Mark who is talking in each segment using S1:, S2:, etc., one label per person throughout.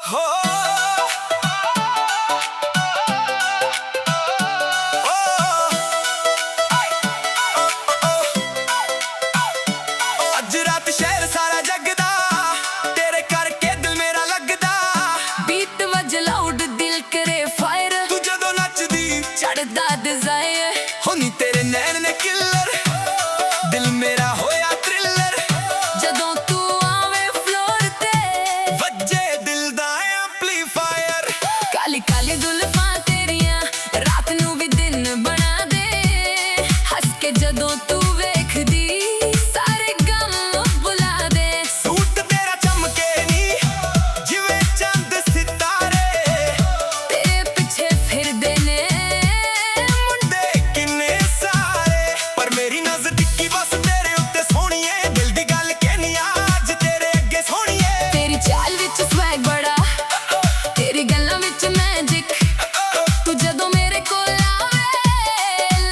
S1: ਹੋ ਅੱਜ ਰਾਤ ਸ਼ਹਿਰ ਸਾਰਾ ਜਗਦਾ ਤੇਰੇ ਕਰਕੇ ਦਿਲ ਮੇਰਾ ਲੱਗਦਾ
S2: बीट वज लाउड दिल करे फायर
S1: ਤੂੰ ਜਦੋਂ ਨੱਚਦੀ
S2: चढ़दा डिजायर
S1: ਹੁਣੀ ਤੇਰੇ ਨੈਣ ਨੇ ਕਿਲਰ ਦਿਲ ਮੇਰਾ ਹੋਇਆ ਥ੍ਰਿਲਰ
S2: जदों तू आवे फ्लोर ते
S1: ਵੱਜੇ ਦਿਲ ਦਾ ਐਂਪਲੀਫਾਇਰ
S2: काली काली जुल्फां तेरियां रात नू भी दिन बना दे हंस के जदों तू वेखदी सारे गम भुला दे
S1: ਸੂਟ ਤੇਰਾ ਚਮਕੇ ਨੀ ਜਿਵੇਂ ਚੰਦ ਸਿਤਾਰੇ
S2: तेरे पीछे फिरदे ने
S1: ਮੁੰਡੇ ਕਿੰਨੇ ਸਾਰੇ ਪਰ ਮੇਰੀ ਨਜ਼ਰ ਟਿੱਕੀ ਬਸ ਤੇਰੇ ਉੱਤੇ ਸੋਹਣੀਏ ਦਿਲ ਦੀ ਗੱਲ ਕਹਿਨੀ ਆ ਅੱਜ ਤੇਰੇ ਅੱਗੇ ਸੋਹਣੀਏ
S2: तेरी चाल विच स्वैग बड़ा तेरी गल्लां विच मैजिक तू जदों मेरे कोल आवे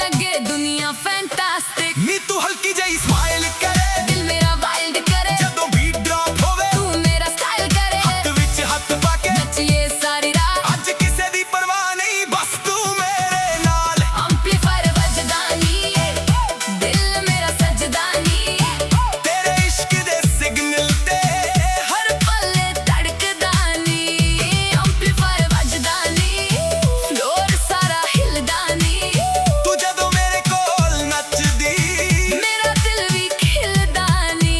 S2: लगे दुनिया फैंटास्टिक
S1: ਨੀ ਤੂੰ ਹਲਕੀ ਜਿਹੀ ਸਮਾਈਲ ਕਰੇ
S2: दिल मेरा वाइल्ड करे
S1: ਜਦੋਂ ਬੀਟ ਡ੍ਰੌਪ ਹੋਵੇ
S2: तू मेरा स्टाइल करे
S1: ਹੱਥ ਵਿੱਚ ਹੱਥ ਪਾ ਕੇ
S2: नचिए सारी रात
S1: ਅੱਜ ਕਿਸੇ ਦੀ ਪਰਵਾਹ ਨਹੀਂ ਬਸ ਤੂੰ ਮੇਰੇ ਨਾਲ
S2: एम्पलीफायर बजदा नी दिल मेरा सजदा नी
S1: ਤੇਰੇ ਇਸ਼ਕ ਦੇ ਸਿਗਨਲ ਤੇ
S2: हर पल धड़कदा नी एम्पलीफायर बजदा नी फ्लोर सारा हिलदा नी
S1: ਤੂੰ ਜਦੋਂ ਮੇਰੇ ਕੋਲ ਨੱਚਦੀ
S2: मेरा दिल भी खिलदा नी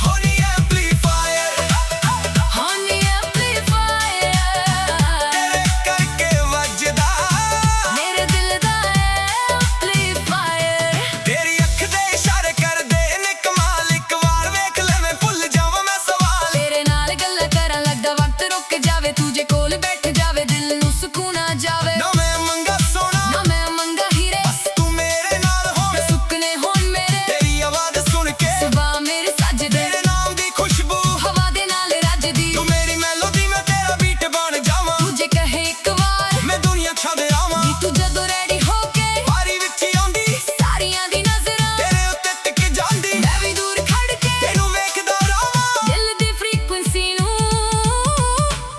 S1: ਹੋਣੀ ਐਂਪਲੀਫਾਇਰ
S2: होनी एम्पलीफायर
S1: ਤੇਰੇ ਕਰਕੇ ਵੱਜਦਾ
S2: मेरे दिल दा एम्पलीफायर
S1: ਤੇਰੀ ਅੱਖ ਦੇ ਇਸ਼ਾਰੇ ਕਰਦੇ ਨੇ ਕਮਾਲ ਇੱਕ ਵਾਰ ਵੇਖ ਲੈ ਮੈਂ ਭੁੱਲ ਜਾਵਾਂ ਮੈਂ ਸਵਾਲ
S2: तेरे नाल गल्लां करन लगदा वक्त रुक जावे तू जे कोल बैठ जावे दिल नू सुकून आ जावे
S1: ਨਾ ਮੈਂ ਮੰਗਾ ਸੋਨਾ
S2: ना मैं मंगा हीरे
S1: ਤੂੰ ਮੇਰੇ ਨਾਲ ਹੋਵੇ
S2: सुकने होन मेरे
S1: ਤੇਰੀ ਆਵਾਜ਼ ਸੁਣ ਕੇ
S2: सुबह मेरे सजदे
S1: ਤੇਰੇ ਨਾਮ ਦੀ ਖੁਸ਼ਬੂ
S2: हवा दे नाल रजदी
S1: ਤੂੰ ਮੇਰੀ ਮੈਲੋਡੀ ਮੈਂ ਤੇਰਾ ਬੀਟ ਬਣ ਜਾਵਾਂ
S2: तू जे कहे एक बार
S1: ਮੈਂ ਦੁਨੀਆ ਛੱਡ ਆਵਾਂ
S2: नी तू जदों रेडी होके
S1: ਪਾਰੀ ਵਿੱਚ ਹੀ ਆਉਂਦੀ
S2: सारियां दी नजरां
S1: ਤੇਰੇ ਉੱਤੇ ਟਿਕ ਜਾਂਦੀ
S2: मैं भी दूर खड़ के
S1: ਤੈਨੂੰ ਵੇਖਦਾ ਰਹਾਂ
S2: दिल दी फ्रीक्वेंसी नू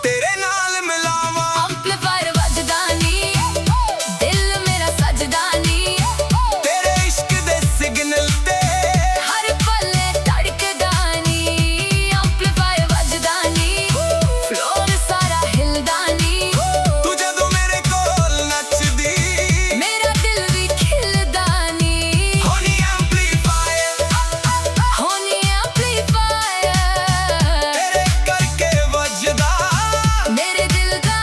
S1: ਤੇਰੇ ਨਾਲ ਮਿਲਾਵਾਂ
S2: एम्पलीफायर बजदा नी दिल मेरा सजदा नी
S1: ਤੇਰੇ ਇਸ਼ਕ ਦੇ ਸਿਗਨਲ ਤੇ
S2: हर पल धड़कदा नी एम्पलीफायर बजदा नी फ्लोर सारा हिलदा नी
S1: ਤੂੰ ਜਦੋਂ ਮੇਰੇ ਕੋਲ ਨੱਚਦੀ
S2: मेरा दिल भी खिलदा नी
S1: ਹੋਣੀ ਐਂਪਲੀਫਾਇਰ
S2: होनी एम्पलीफायर
S1: ਤੇਰੇ ਕਰਕੇ ਵੱਜਦਾ
S2: मेरे दिल दा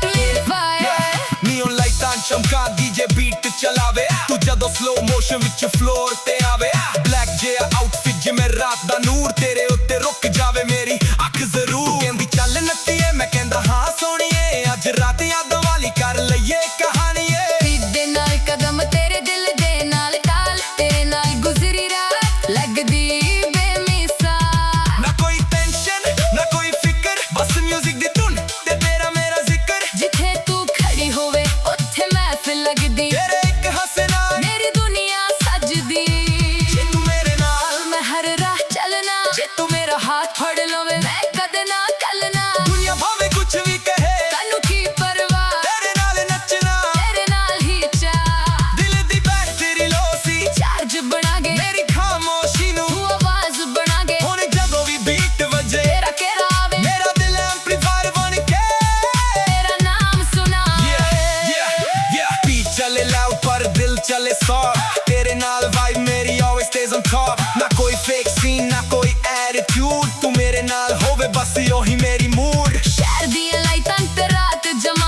S2: एम्पलीफायर
S1: ਨੀਓਨ ਲਾਈਟਾਂ ਚਮਕਾ ਡੀਜੇ ਬੀਟ ਚਲਾਵੇ ਤੂੰ ਜਦੋਂ ਸਲੋ ਮੋਸ਼ਨ ਵਿੱਚ ਫਲੋਰ ਤੇ ਆਵੇ ਬਲੈਕ ਜਿਹਾ ਆਊਟਫਿਟ ਜਿਵੇਂ ਰਾਤ ਦਾ ਨੂਰ ਤੇਰੇ ਉੱਤੇ ਰੁਕ ਜਾਵੇ ਮੇਰੀ ਅੱਖ ਜ਼ਰੂਰ ਤੂੰ ਕਹਿੰਦੀ ਚੱਲ ਨੱਚੀਏ ਮੈਂ ਕਹਿੰਦਾ ਹਾਂ ਸੋਹਣੀਏ ਅੱਜ ਰਾਤ ਯਾਦਾਂ ਵਾਲੀ ਕਰ ਲਈਏ ਕਹਾਣੀਏ
S2: पीठ दे नाल कदम तेरे दिल दे नाल ताल तेरे नाल गुजरी रात लगदी बेमिसाल
S1: ਨਾ ਕੋਈ ਟੈਨਸ਼ਨ ਨਾ ਕੋਈ ਫਿਕਰ ਬਸ ਮਿਊਜ਼ਿਕ ਦੀ ਧੁਨ ਤੇ ਤੇਰਾ ਮੇਰਾ ਜ਼ਿਕਰ
S2: जिथे तू खड़ी होवे उत्थे महफिल लगदी
S1: ਤੇਰੇ ਇੱਕ ਹੱਸੇ ਨਾਲ
S2: मेरी दुनिया सजदी
S1: ਜੇ ਤੂੰ ਮੇਰੇ ਨਾਲ
S2: मैं हर राह चलना जे तू मेरा हाथ फड़ लवे मैं कद ना कलना
S1: ਦੁਨੀਆ ਭਾਵੇਂ ਕੁਛ ਵੀ ਕਹੇ
S2: तन्नू की परवाह
S1: ਤੇਰੇ ਨਾਲ ਨੱਚਣਾ
S2: तेरे नाल ही चाह
S1: ਦਿਲ ਦੀ ਬੈਟਰੀ ਲੋ ਸੀ
S2: चार्ज बना के
S1: ਮੇਰੀ ਖਾਮੋਸ਼ੀ ਨੂੰ
S2: तू आवाज बना के
S1: ਹੁਣ ਜਦੋਂ ਵੀ ਬੀਟ ਵਜੇ
S2: तेरा केरा आवे
S1: ਮੇਰਾ ਦਿਲ ਐਂਪਲੀਫਾਇਰ ਬਣ ਕੇ
S2: तेरा नाम सुना
S1: beat ਚਲੇ loud ਪਰ ਦਿਲ ਚਲੇ soft ਤੇਰੇ ਨਾਲ vibe ਮੇਰੀ always stays on top ਨਾ ਕੋਈ fake scene ਨਾ ਕੋਈ attitude ਤੂੰ ਮੇਰੇ ਨਾਲ ਹੋਵੇ ਬਸ ਉਹੀ ਮੇਰੀ mood
S2: शहर दियां लाइटां ते रात जमा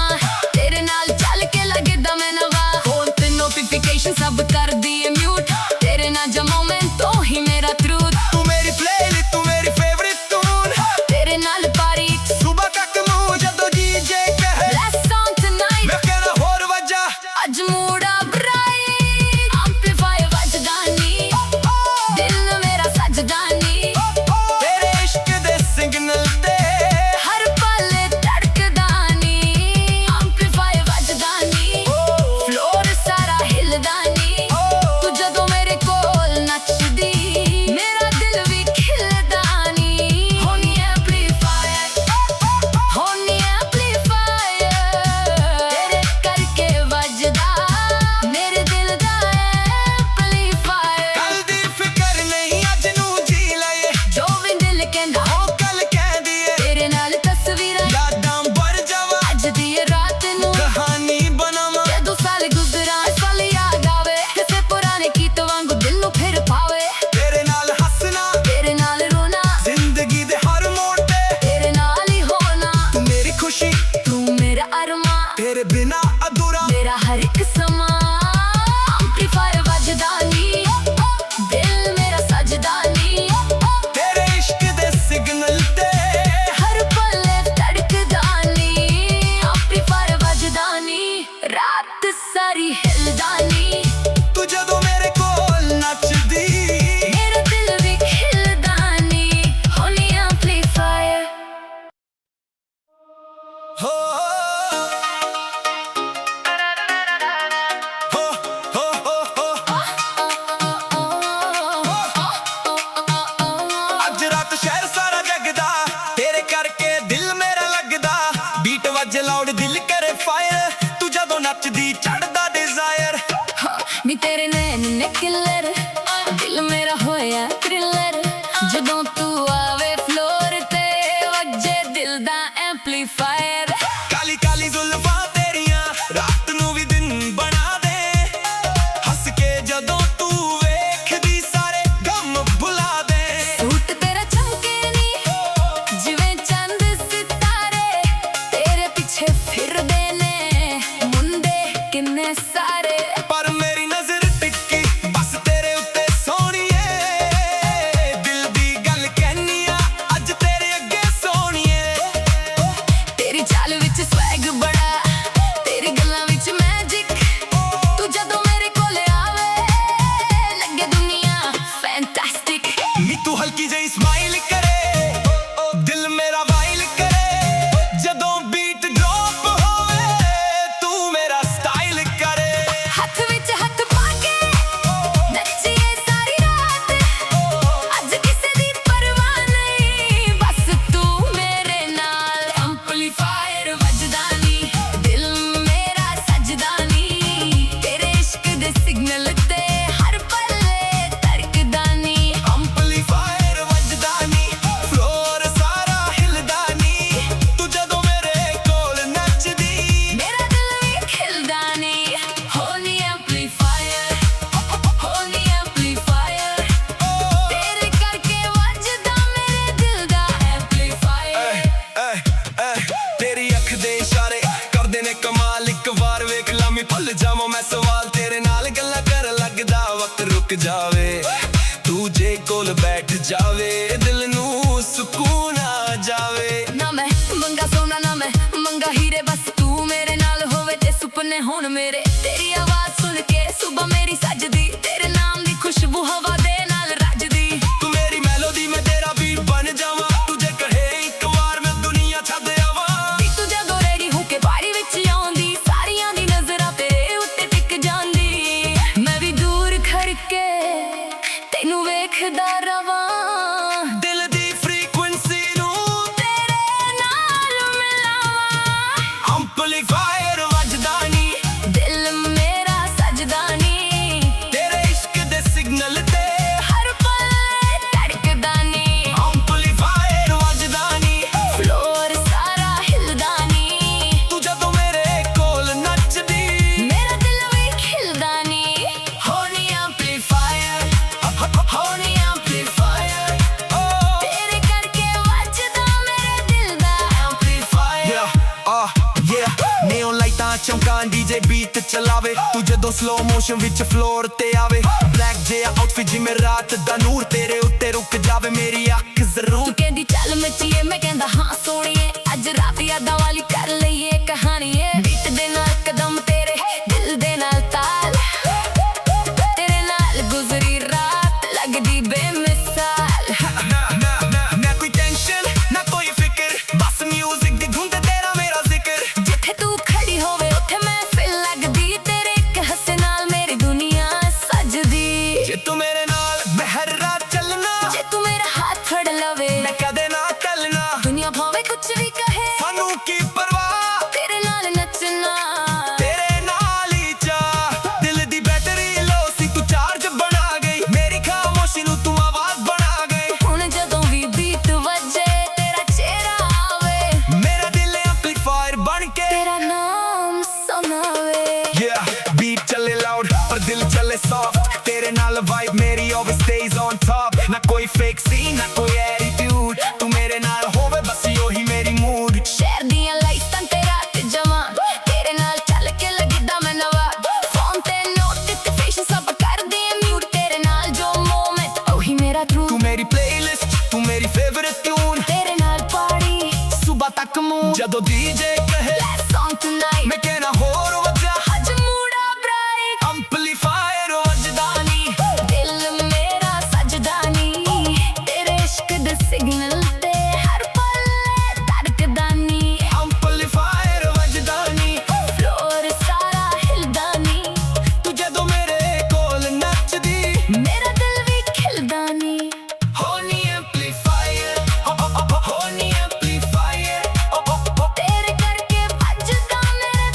S2: तेरे नाल चल के लगदा मैं नवा फोन ते नोटिफिकेशन सब कर दिए म्यूट तेरे नाल जमा मैं तो ही मेरा truth
S1: ਤੂੰ ਮੇਰੀ playlist ਤੂੰ ਮੇਰੀ favorite tune
S2: तेरे नाल पारी
S1: ਸੁਬਹ ਤੱਕ ਮੂੰਹ ਜਦੋਂ DJ ਕਹੇ
S2: last song tonight
S1: ਮੈਂ ਕਹਿਣਾ ਹੋਰ ਵਜਾ
S2: आज मूड आ bright ਦਿਲ ਦਾ ਐਂਪਲੀਫਾਇਰ।
S1: ਕਾਲੀ ਕਾਲੀ ਜ਼ੁਲਫਾਂ ਤੇਰੀਆਂ ਰਾਤ ਨੂੰ ਵੀ ਦਿਨ ਬਣਾ ਦੇ, ਹੱਸ ਕੇ ਜਦੋਂ ਤੂੰ ਵੇਖਦੀ ਸਾਰੇ ਗਮ ਭੁਲਾ ਦੇ।
S2: ਸੂਟ ਤੇਰਾ ਚਮਕੇ ਨੀ ਜਿਵੇਂ ਚੰਦ ਸਿਤਾਰੇ, ਤੇਰੇ ਪਿੱਛੇ ਫਿਰਦੇ ਨੇ ਮੁੰਡੇ ਕਿੰਨੇ ਸਾਰੇ।
S1: ਪਰ ਮੇਰੀ ਨਜ਼ਰ ਟਿੱਕੀ ਬਸ ਤੇਰੇ ਉੱਤੇ ਸੋਹਣੀਏ, ਦਿਲ ਦੀ ਗੱਲ ਕਹਿਨੀ ਆ ਅੱਜ ਤੇਰੇ ਅੱਗੇ ਸੋਹਣੀਏ।
S2: ਤੇਰੀ ਚਾਲ ਵਿੱਚ ਸਵੈਗ ਬੜਾ, ਤੇਰੀ ਗੱਲਾਂ ਵਿੱਚ ਮੈਜਿਕ, ਤੂੰ ਜਦੋਂ ਮੇਰੇ ਕੋਲ ਆਵੇ ਲੱਗੇ ਦੁਨੀਆ ਫੈਂਟੈਸਟਿਕ।
S1: ਨੀ ਤੂੰ ਹਲਕੀ ਜਿਹੀ ਸਮਾਈਲ ਕਰੇ, ਦਿਲ ਮੇਰਾ ਵਾਈਲ ਕਰੇ, ਜਦੋਂ ਬੀਟ ਡ੍ਰੌਪ ਹੋਵੇ ਤੂੰ ਮੇਰਾ ਸਟਾਈਲ ਕਰੇ।
S2: ਹੱਥ ਵਿੱਚ ਹੱਥ ਪਾ ਕੇ ਨੱਚੀਏ ਸਾਰੀ ਰਾਤ, ਅੱਜ ਕਿਸੇ ਦੀ ਪਰਵਾਹ ਨਹੀਂ ਬਸ ਤੂੰ ਮੇਰੇ ਨਾਲ। ਐਂਪਲੀਫਾਇਰ ਵੱਜਦਾ ਨੀ, ਦਿਲ ਮੇਰਾ ਸੱਜਦਾ ਨੀ, ਤੇਰੇ ਇਸ਼ਕ ਦੇ ਸਿਗਨਲ ਤੇ ਹਰ ਪਲ ਧੜਕਦਾ ਨੀ।
S1: ਐਂਪਲੀਫਾਇਰ ਵੱਜਦਾ ਨੀ, ਫਲੋਰ ਸਾਰਾ ਹਿਲਦਾ ਨੀ, ਤੂੰ ਜਦੋਂ ਮੇਰੇ ਕੋਲ ਨੱਚਦੀ
S2: ਮੇਰਾ ਦਿਲ ਵੀ ਖਿਲਦਾ ਨੀ। ਹੋਨੀ ਐਂਪਲੀਫਾਇਰ, ਹੋਨੀ ਐਂਪਲੀਫਾਇਰ, ਤੇਰੇ ਕਰਕੇ ਵੱਜਦਾ ਮੇਰੇ ਦਿਲ ਦਾ ਐਂਪਲੀਫਾਇਰ।
S1: ਤੇਰੀ ਅੱਖ ਦੇ ਇਸ਼ਾਰੇ ਕਰਦੇ ਨੇ ਕਮਾਲ, ਇੱਕ ਵਾਰ ਵੇਖ ਲਾਮੀ ਭੁੱਲ ਜਾਵਾਂ ਮੈਂ ਸਵਾਲ। ਤੇਰੇ ਨਾਲ ਗੱਲਾਂ ਕਰਨ ਲੱਗਦਾ ਵਕਤ ਰੁਕ ਜਾਵੇ, ਤੂੰ ਜੇ ਕੋਲ ਬੈਠ ਜਾਵੇ ਦਿਲ ਨੂੰ ਸਕੂਨ ਆ ਜਾਵੇ।
S2: ਨਾ ਮੈਂ ਮੰਗਾ ਸੋਨਾ ਨਾ ਮੈਂ ਮੰਗਾ ਹੀਰੇ, ਬਸ ਤੂੰ ਮੇਰੇ ਨਾਲ ਹੋਵੇ ਤੇ ਸੁਪਨੇ ਹੋਣ ਮੇਰੇ। ਤੇਰੀ ਆਵਾਜ਼ ਸੁਣ ਕੇ ਸੁਬਹ ਮੇਰੀ ਸਜਦੀ, ਤੇਰੇ ਨਾਮ ਦੀ ਖੁਸ਼ਬੂ ਹਵਾ ਦੇ ਨਾਲ ਰੱਜਦੀ।
S1: ਤੂੰ ਮੇਰੀ ਮੈਲੋਡੀ ਮੈਂ ਤੇਰਾ ਬੀਟ ਬਣ ਜਾਵਾਂ, ਤੂੰ ਜੇ ਕਹੇ ਇੱਕ ਵਾਰ ਮੈਂ ਦੁਨੀਆ ਛੱਡ ਆਵਾਂ।
S2: ਵੀ ਤੂੰ ਜਦੋਂ ਰੈਡੀ ਹੋ ਕੇ ਬਾਰੀ ਵਿੱਚ ਆਉਂਦੀ, ਸਾਰੀਆਂ ਦੀ ਨਜ਼ਰਾਂ ਤੇਰੇ ਉੱਤੇ ਟਿਕ ਜਾਂਦੀ। ਮੈਂ ਵੀ ਦੂਰ ਖੜ ਕੇ ਤੈਨੂੰ ਵੇਖਦਾ ਰਵਾਂ,
S1: ਦਿਲ ਦੀ ਫ੍ਰੀਕੁਐਂਸੀ ਨੂੰ
S2: ਤੇਰੇ ਨਾਲ ਮਿਲਾਵਾਂ।
S1: ਐਂਪਲੀਫਾਇਰ ਵੱਜਦਾ ਨੀ,
S2: ਦਿਲ ਮੇਰਾ ਸਜਦਾ ਨੀ,
S1: ਤੇਰੇ ਇਸ਼ਕ ਦੇ ਸਿਗਨਲ ਤੇ
S2: ਹਰ ਪਲ ਧੜਕਦਾ ਨੀ।
S1: ਐਂਪਲੀਫਾਇਰ ਵੱਜਦਾ ਨੀ,
S2: ਫਲੋਰ ਸਾਰਾ ਹਿਲਦਾ ਨੀ,
S1: ਤੂੰ ਜਦੋਂ ਮੇਰੇ ਕੋਲ ਨੱਚਦੀ
S2: ਮੇਰਾ ਦਿਲ ਵੀ ਖਿਲਦਾ ਨੀ। ਹੋਨੀ ਐਂਪਲੀਫਾਇਰ, ਹੋਨੀ ਐਂਪਲੀਫਾਇਰ, ਤੇਰੇ ਕਰਕੇ ਵੱਜਦਾ ਮੇਰੇ ਦਿਲ ਦਾ ਐਂਪਲੀਫਾਇਰ।
S1: ਨੇਓਨ ਲਾਈਟਾਂ ਚਮਕਾਂ ਡੀਜੇ ਬੀਟ ਚਲਾਵੇ, ਤੂੰ ਜਦੋਂ ਸਲੋ ਮੋਸ਼ਨ ਵਿੱਚ ਫਲੋਰ ਤੇ ਆਵੇ। ਬਲੈਕ ਜਿਹਾ ਆਊਟਫਿਟ ਜਿਵੇਂ ਰਾਤ ਦਾ ਨੂਰ, ਤੇਰੇ ਉੱਤੇ ਰੁਕ ਜਾਵੇ ਮੇਰੀ ਅੱਖ ਜ਼ਰੂਰ।
S2: ਤੂੰ ਕਹਿੰਦੀ ਚੱਲ ਮੱਚੀਏ, ਮੈਂ ਕਹਿੰਦਾ ਹਾਂ ਸੋਹਣੀਏ, ਅੱਜ ਰਾਤ ਯਾਦਾਂ ਵਾਲੀ ਕਰ ਲਈਏ ਕਹਾਣੀਏ। ਬੀਟ ਦੇ ਨਾਲ ਕਦਮ ਤੇਰੇ ਦਿਲ ਦੇ ਨਾਲ ਤਾਲ, ਤੇਰੇ ਨਾਲ ਗੁਜ਼ਰੀ ਰਾਤ ਲੱਗਦੀ ਬੇਮਿਸਾਲ।
S1: ਨਾ ਕੋਈ ਟੈਨਸ਼ਨ ਨਾ ਕੋਈ ਫਿਕਰ, ਬਸ ਮਿਊਜ਼ਿਕ ਦੀ ਧੁੰਦ ਤੇਰਾ ਮੇਰਾ ਜ਼ਿਕਰ।
S2: ਜਿੱਥੇ ਤੂੰ ਖੜੀ ਹੋਵੇ ਉੱਥੇ ਮਹਿਫਿਲ ਲੱਗਦੀ, ਤੇਰੇ ਇੱਕ ਹੱਸੇ ਨਾਲ ਮੇਰੀ ਦੁਨੀਆ ਸਜਦੀ।
S1: ਜੇ ਤੂੰ ਮੇਰੇ ਨਾਲ ਮੈਂ ਹਰ ਰਾਤ ਚੱਲਣਾ,
S2: ਜੇ ਤੂੰ ਮੇਰਾ ਹੱਥ ਫੜ ਲਵੇ
S1: ਮੈਂ ਕਦੇ ਨਾ ਟਲਣਾ,
S2: ਦੁਨੀਆ ਭਾਵੇਂ ਕੁਛ ਵੀ ਕਹੇ
S1: ਸਾਨੂੰ ਕੀ ਪਰਵਾਹ
S2: ਤੇਰੇ ਨਾਲ ਨੱਚਣਾ।
S1: ਤੇਰੇ ਨਾਲ ਹੀ ਚਾਹ, ਦਿਲ ਦੀ ਬੈਟਰੀ ਲੋ ਸੀ ਤੂੰ ਚਾਰਜ ਬਣਾ ਗਈ, ਮੇਰੀ ਖਾਮੋਸ਼ੀ ਨੂੰ ਤੂੰ ਆਵਾਜ਼ ਬਣਾ ਗਈ।
S2: ਹੁਣ ਜਦੋਂ ਵੀ ਬੀਟ ਵੱਜੇ ਤੇਰਾ ਚਿਹਰਾ ਆਵੇ,
S1: ਮੇਰਾ ਦਿਲ ਐਂਪਲੀਫਾਇਰ ਬਣ ਕੇ
S2: ਤੇਰਾ ਨਾਮ ਸੁਣਾਵੇ।
S1: ਬੀਟ ਚੱਲੇ ਲਾਊਡ ਪਰ ਦਿਲ ਚੱਲੇ ਸੌਫਟ, ਤੇਰੇ ਨਾਲ ਵਾਈਬ ਮੇਰੀ always stays on top। ਨਾ ਕੋਈ ਫੇਕ ਸੀ ਨਾ ਕੋਈ ਐਟੀਟਿਊਡ, ਤੂੰ ਮੇਰੇ ਨਾਲ ਹੋਵੇ ਬਸ ਉਹੀ ਮੇਰੀ ਮੂਡ।
S2: ਸ਼ਹਿਰ ਦੀਆਂ ਲਾਈਟਾਂ ਤੇ ਰਾਤ ਜਵਾਂ, ਤੇਰੇ ਨਾਲ ਚੱਲ ਕੇ ਲੱਗਦਾ ਮੈਂ ਨਵਾਂ। ਫੋਨ ਤੇ ਨੋਟੀਫਿਕੇਸ਼ਨ ਸਭ ਕਰਦੀ ਐ ਮਿਊਟ, ਤੇਰੇ ਨਾਲ ਜੋ ਮੋਮੈਂਟ ਉਹੀ ਮੇਰਾ ਟਰੂ।
S1: ਤੂੰ ਮੇਰੀ ਪਲੇਲਿਸਟ ਤੂੰ ਮੇਰੀ ਫੇਵਰਿਟ ਟਿਊਨ,
S2: ਤੇਰੇ ਨਾਲ ਪਾਰਟੀ
S1: ਸੁਬਹ ਤੱਕ ਮੂਡ, ਜਦੋਂ ਡੀਜੇ ਕਹੇ
S2: ਲੈਟਸ ਸੌਂਗ ਟੁਨਾਈਟ,
S1: ਮੈਂ ਕਹਿਣਾ ਹੋਰ ਵਜਾ।
S2: ਅੱਜ ਮੂਡਾ ਬ੍ਰਾਈਟ,
S1: ਐਂਪਲੀਫਾਇਰ ਵੱਜਦਾ ਨੀ,
S2: ਦਿਲ ਮੇਰਾ ਸਜਦਾ ਨੀ, ਤੇਰੇ ਇਸ਼ਕ ਦੇ ਸਿਗਨਲ ਤੇ ਹਰ ਪਲ ਧੜਕਦਾ ਨੀ।
S1: ਐਂਪਲੀਫਾਇਰ ਵੱਜਦਾ ਨੀ,
S2: ਫਲੋਰ ਸਾਰਾ ਹਿਲਦਾ ਨੀ,
S1: ਤੂੰ ਜਦੋਂ ਮੇਰੇ ਕੋਲ ਨੱਚਦੀ
S2: ਮੇਰਾ ਦਿਲ ਵੀ ਖਿਲਦਾ ਨੀ।
S1: ਹੋਨੀ ਐਂਪਲੀਫਾਇਰ, ਹੋਨੀ ਐਂਪਲੀਫਾਇਰ,
S2: ਤੇਰੇ ਕਰਕੇ ਵੱਜਦਾ ਮੇਰੇ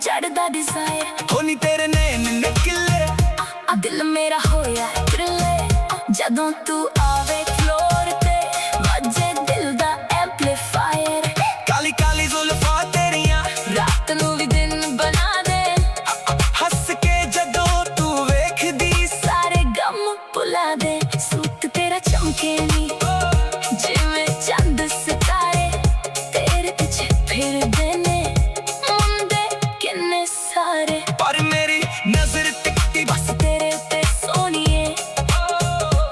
S2: ਚੜਦਾ ਡਿਜ਼ਾਇਰ
S1: ਹੋ ਨੀ ਤੇਰੇ ਨੈਣ ਨਿਕਲੇ
S2: ਆ ਦਿਲ ਮੇਰਾ ਹੋਇਆ ਥ੍ਰਿਲੇ ਜਦੋਂ ਤੂੰ ਆਵੇ ਫਲੋਰ ਤੇ ਵੱਜੇ ਦਿਲ ਦਾ ਐਂਪਲੀਫਾਇਰ
S1: ਕਾਲੀ ਕਾਲੀ ਜ਼ੁਲਫਾਂ ਤੇਰੀਆਂ
S2: ਰਾਤ ਨੂੰ ਵੀ ਦਿਨ ਬਣਾ ਦੇ
S1: ਹੱਸ ਕੇ ਜਦੋਂ ਤੂੰ ਵੇਖਦੀ
S2: ਸਾਰੇ ਗਮ ਭੁਲਾ ਦੇ ਸੂਟ ਤੇਰਾ ਚਮਕੇ ਨੀ ਜਿਵੇਂ ਚੰਦ ਸਿਤਾਰੇ ਤੇਰੇ ਪਿੱਛੇ ਫਿਰਦੇ ਨੇ ਮੁੰਡੇ ਕਿੰਨੇ ਸਾਰੇ
S1: ਪਰ ਮੇਰੀ ਨਜ਼ਰ ਟਿਕਦੀ
S2: ਬਸ ਤੇਰੇ ਉੱਤੇ ਸੋਹਣੀਏ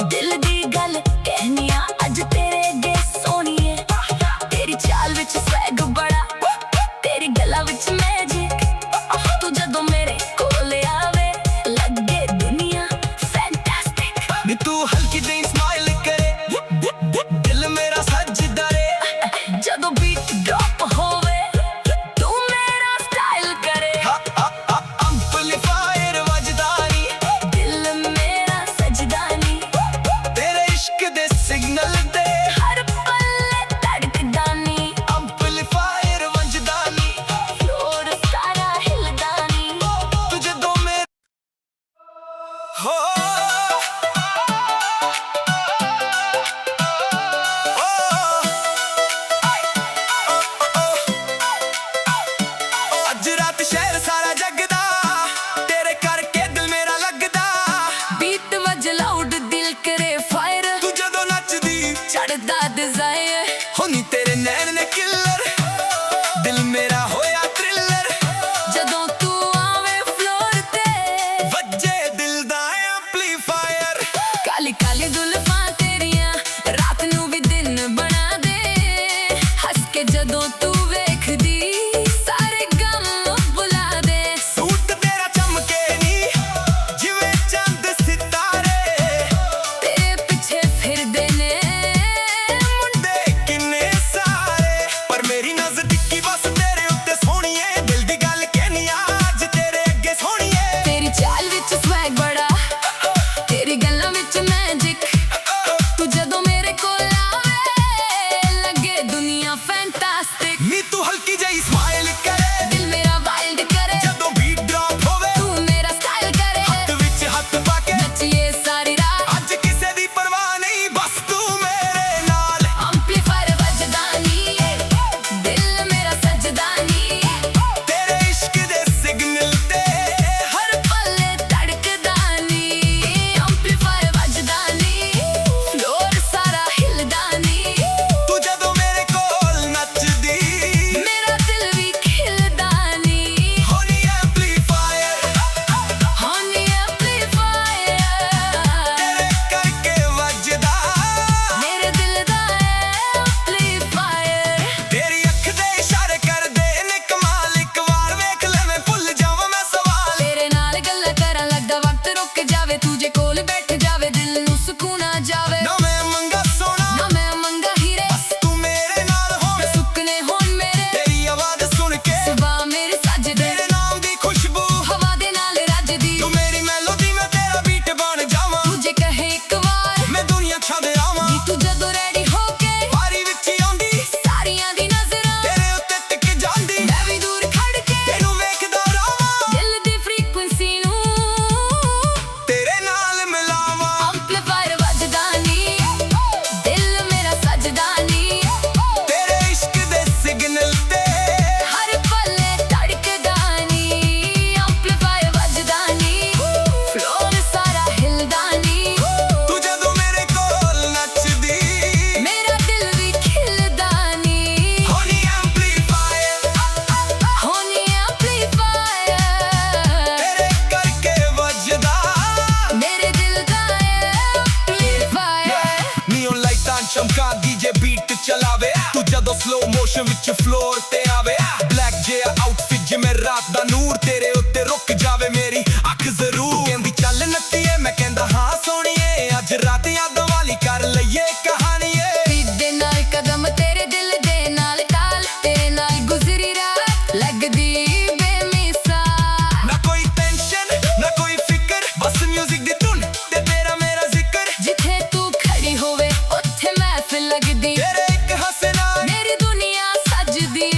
S2: ਦਿਲ ਦੀ ਗੱਲ ਕਹਿਨੀ ਆ ਅੱਜ ਤੇਰੇ ਅੱਗੇ ਸੋਹਣੀਏ ਤੇਰੀ ਚਾਲ ਵਿੱਚ ਸਵੈਗ ਬੜਾ ਤੇਰੀ ਗੱਲਾਂ ਵਿੱਚ ਮੈਜਿਕ ਤੂੰ ਜਦੋਂ ਮੇਰੇ ਕੋਲ ਆਵੇ ਲੱਗੇ ਦੁਨੀਆ ਫੈਂਟੈਸਟਿਕ
S1: ਨੀ ਤੂੰ ਹਲਕੀ ਜਿਹੀ ਸਮਾਈਲ ਕਰੇ ਦਿਲ ਮੇਰਾ ਸੱਜਦਾ ਰੇ
S2: ਜਦੋਂ ਬੀਟ ਡ੍ਰੌਪ ਹੋਵੇ ਤੂੰ ਮੇਰਾ ਸਟਾਈਲ ਕਰੇ
S1: ਐਂਪਲੀਫਾਇਰ ਵੱਜਦਾ ਨੀ
S2: ਦਿਲ ਮੇਰਾ ਸਜਦਾ ਨੀ
S1: ਤੇਰੇ ਇਸ਼ਕ ਦੇ ਸਿਗਨਲ ਦੇ
S2: ਹਰ ਪਲ ਧੜਕਦਾ ਨੀ
S1: ਐਂਪਲੀਫਾਇਰ ਵੱਜਦਾ ਨੀ
S2: ਫਲੋਰ ਸਾਰਾ ਹਿਲਦਾ ਨੀ
S1: ਤੂੰ ਜਦੋਂ ਮੇਰੇ ਹੋ ਅੱਜ ਰਾਤ ਸ਼ਹਿਰ ਸਾਰਾ ਜਗਦਾ ਤੇਰੇ ਕਰਕੇ ਦਿਲ ਮੇਰਾ ਲੱਗਦਾ
S2: ਬੀਟ ਵੱਜ ਲਾਊਡ ਦਿਲ ਕਰੇ ਫਾਇਰ
S1: ਤੂੰ ਜਦੋਂ ਨੱਚਦੀ
S2: ਚੜਦਾ ਡਿਜ਼ਾਇਰ
S1: ਹੋ ਨੀ ਤੇਰੇ ਨੈਣ ਨੇ ਕਿਲਰ ਦਿਲ ਮੇਰਾ ਹੋਇਆ ਥ੍ਰਿਲਰ
S2: ਜਦੋਂ ਤੂੰ ਆਵੇ ਫਲੋਰ ਤੇ
S1: ਵੱਜੇ ਦਿਲ ਦਾ ਐਂਪਲੀਫਾਇਰ
S2: ਕਾਲੀ ਕਾਲੀ ਜ਼ੁਲਫਾਂ ਤੇਰੀਆਂ ਰਾਤ ਨੂੰ ਵੀ ਦਿਨ ਬਣਾ ਦੇ ਹੱਸ ਕੇ ਜਦੋਂ ਤੂੰ ਵੇਖਦੀ ਸਾਰੇ ਗਮ ਭੁਲਾ ਦੇ
S1: ਸੂਟ ਤੇਰਾ ਚਮਕੇ ਨੀ ਜਿਵੇਂ ਚੰਦ ਸਿਤਾਰੇ
S2: ਤੇਰੇ ਪਿੱਛੇ ਫਿਰਦੇ ਨੇ
S1: ਮੁੰਡੇ ਕਿੰਨੇ ਸਾਰੇ ਪਰ ਮੇਰੀ ਨਜ਼ਰ ਟਿੱਕੀ ਬਸ ਤੇਰੇ ਉੱਤੇ ਸੋਹਣੀਏ ਦਿਲ ਦੀ ਗੱਲ ਕਹਿਨੀ ਆ ਅੱਜ ਤੇਰੇ ਅੱਗੇ ਸੋਹਣੀਏ
S2: ਤੇਰੀ ਚਾਲ ਵਿੱਚ ਸਵੈਗ ਬੜਾ ਤੇਰੀ ਗੱਲਾਂ ਵਿੱਚ ਮੈਜਿਕ ਤੂੰ ਜਦੋਂ ਮੇਰੇ ਕੋਲ ਆਵੇ ਲੱਗੇ ਦੁਨੀਆ ਫੈਂਟੈਸਟਿਕ
S1: ਨੀ ਤੂੰ ਹਲਕੀ ਜਿਹੀ ਸਮਾਈਲ ਕਰੇ
S2: ਦਿਲ ਮੇਰਾ ਵਾਈਲਡ ਕਰੇ
S1: ਜਦੋਂ ਬੀਟ ਡ੍ਰੌਪ ਹੋਵੇ
S2: ਤੂੰ ਮੇਰਾ ਸਟਾਈਲ ਕਰੇ
S1: ਹੱਥ ਵਿੱਚ ਹੱਥ ਪਾ ਕੇ
S2: ਨੱਚੀਏ ਸਾਰੀ ਰਾਤ
S1: ਅੱਜ ਕਿਸੇ ਦੀ ਪਰਵਾਹ ਨਹੀਂ ਬਸ ਤੂੰ ਮੇਰੇ ਨਾਲ
S2: ਐਂਪਲੀਫਾਇਰ ਵੱਜਦਾ ਨੀ ਦਿਲ ਮੇਰਾ ਸਜਦਾ ਨੀ
S1: ਤੇਰੇ ਇਸ਼ਕ ਦੇ ਸਿਗਨਲ ਤੇ
S2: ਹਰ ਪਲ ਧੜਕਦਾ ਨੀ ਐਂਪਲੀਫਾਇਰ ਵੱਜਦਾ ਨੀ ਫਲੋਰ ਸਾਰਾ ਹਿਲਦਾ ਨੀ
S1: ਤੂੰ ਜਦੋਂ ਮੇਰੇ ਕੋਲ ਨੱਚਦੀ
S2: ਮੇਰਾ ਦਿਲ ਵੀ ਖਿਲਦਾ ਨੀ
S1: ਹੋਣੀ ਐਂਪਲੀਫਾਇਰ
S2: ਹੋਨੀ ਐਂਪਲੀਫਾਇਰ
S1: ਤੇਰੇ ਕਰਕੇ ਵੱਜਦਾ
S2: ਮੇਰੇ ਦਿਲ ਦਾ ਐਂਪਲੀਫਾਇਰ
S1: ਤੇਰੀ ਅੱਖ ਦੇ ਇਸ਼ਾਰੇ ਕਰਦੇ ਨੇ ਕਮਾਲ ਇੱਕ ਵਾਰ ਵੇਖ ਲੈ ਮੈਂ ਭੁੱਲ ਜਾਵਾਂ ਮੈਂ ਸਵਾਲ
S2: ਤੇਰੇ ਨਾਲ ਗੱਲਾਂ ਕਰਨ ਲੱਗਦਾ ਵਕਤ ਰੁਕ ਜਾਵੇ ਤੂੰ ਜੇ ਕੋਲ ਬੈਠ ਜਾਵੇ ਦਿਲ ਨੂੰ ਸਕੂਨ ਆ ਜਾਵੇ
S1: ਨਾ ਮੈਂ ਮੰਗਾ ਸੋਨਾ
S2: ਨਾ ਮੈਂ ਮੰਗਾ ਹੀਰੇ
S1: ਤੂੰ ਮੇਰੇ ਨਾਲ ਹੋਵੇਂ
S2: ਸੁੱਕਨੇ ਹੋਣ ਮੇਰੇ
S1: ਤੇਰੀ ਆਵਾਜ਼ ਸੁਣ ਕੇ
S2: ਸੁਬਾਹ ਮੇਰੇ ਸੱਜਦੇ
S1: ਤੇਰੇ ਨਾਮ ਦੀ ਖੁਸ਼ਬੂ
S2: ਹਵਾ ਦੇ ਨਾਲ ਰੱਜਦੀ
S1: ਤੂੰ ਮੇਰੀ ਮੈਲੋਡੀ ਮੈਂ ਤੇਰਾ ਬੀਟ ਬਣ ਜਾਵਾਂ
S2: ਤੂੰ ਜੇ ਕਹੇ ਇੱਕ ਵਾਰ
S1: ਮੈਂ ਦੁਨੀਆ ਛੱਡ ਆਵਾਂ
S2: ਨੀ ਤੂੰ ਜਦੋਂ ਰੈਡੀ ਹੋ ਕੇ
S1: ਵਾਰੀ ਵਿੱਚ ਹੀ ਆਉਂਦੀ
S2: ਸਾਰੀਆਂ ਦੀ ਨਜ਼ਰਾਂ
S1: ਤੇਰੇ ਉੱਤੇ ਟਿਕ ਜਾਂਦੀ
S2: ਮੈਂ ਵੀ ਦੂਰ ਖੜ ਕੇ
S1: ਤੈਨੂੰ ਵੇਖਦਾ ਰਹਾਂ
S2: ਦਿਲ ਦੀ ਫ੍ਰੀਕੁਐਂਸੀ ਨੂੰ
S1: ਤੇਰੇ ਨਾਲ ਮਿਲਾਵਾਂ
S2: ਐਂਪਲੀਫਾਇਰ ਵੱਜਦਾ ਨੀ ਦਿਲ ਮੇਰਾ ਸਜਦਾ ਨੀ
S1: ਤੇਰੇ ਇਸ਼ਕ ਦੇ ਸਿਗਨਲ ਤੇ
S2: ਹਰ ਪਲ ਧੜਕਦਾ ਨੀ ਐਂਪਲੀਫਾਇਰ ਵੱਜਦਾ ਨੀ ਫਲੋਰ ਸਾਰਾ ਹਿਲਦਾ ਨੀ
S1: ਤੂੰ ਜਦੋਂ ਮੇਰੇ ਕੋਲ ਨੱਚਦੀ
S2: ਮੇਰਾ ਦਿਲ ਵੀ ਖਿਲਦਾ ਨੀ
S1: ਹੋਣੀ ਐਂਪਲੀਫਾਇਰ
S2: ਹੋਨੀ ਐਂਪਲੀਫਾਇਰ
S1: ਤੇਰੇ ਕਰਕੇ ਵੱਜਦਾ
S2: ਮੇਰੇ ਦਿਲ ਦਾ ਐਂਪਲੀਫਾਇਰ
S1: ਨੀਓਨ ਲਾਈਟਾਂ ਚਮਕਾਉਂਦੀ ਜੇ ਬੀਟ ਚਲਾਵੇ ਤੂੰ ਜਦੋਂ ਸਲੋ ਮੋਸ਼ਨ ਵਿੱਚ ਫਲੋਰ ਤੇ ਆਵੇ ਬਲੈਕ ਜਿਹਾ ਆਊਟਫਿਟ ਜਿਵੇਂ ਰਾਤ ਦਾ ਨੂਰ ਤੇਰੇ ਉੱਤੇ ਰੁਕ ਜਾਵੇ ਮੇਰੀ ਅੱਖ ਜ਼ਰੂਰ ਕਹਿੰਦੀ ਚੱਲ ਨੱਚੀਏ ਮੈਂ ਕਹਿੰਦਾ ਹਾਂ ਸੋਹਣੀਏ ਅੱਜ ਰਾਤ ਯਾਦਾਂ ਵਾਲੀ ਕਰ ਲਈਏ ਕਹਾਣੀਏ
S2: ਬੀਟ ਦੇ ਨਾਲ ਕਦਮ ਤੇਰੇ ਦਿਲ ਦੇ ਨਾਲ ਤਾਲ ਤੇਰੇ ਨਾਲ ਗੁਜ਼ਰੀ ਰਾਤ ਲੱਗਦੀ ਬੇਮਿਸਾਲ
S1: ਨਾ ਕੋਈ ਟੈਨਸ਼ਨ ਨਾ ਕੋਈ ਫਿਕਰ ਬਸ ਮਿਊਜ਼ਿਕ ਦੀ ਧੁਨ ਤੇ ਤੇਰਾ ਮੇਰਾ ਜ਼ਿਕਰ
S2: ਜਿੱਥੇ ਤੂੰ ਖੜੀ ਹੋਵੇ ਉੱਥੇ ਮਹਿਫਿਲ ਲੱਗਦੀ
S1: ਤੇਰੇ ਇੱਕ ਹੱਸੇ ਨਾਲ
S2: ਮੇਰੀ ਦੁਨੀਆ ਸਜਦੀ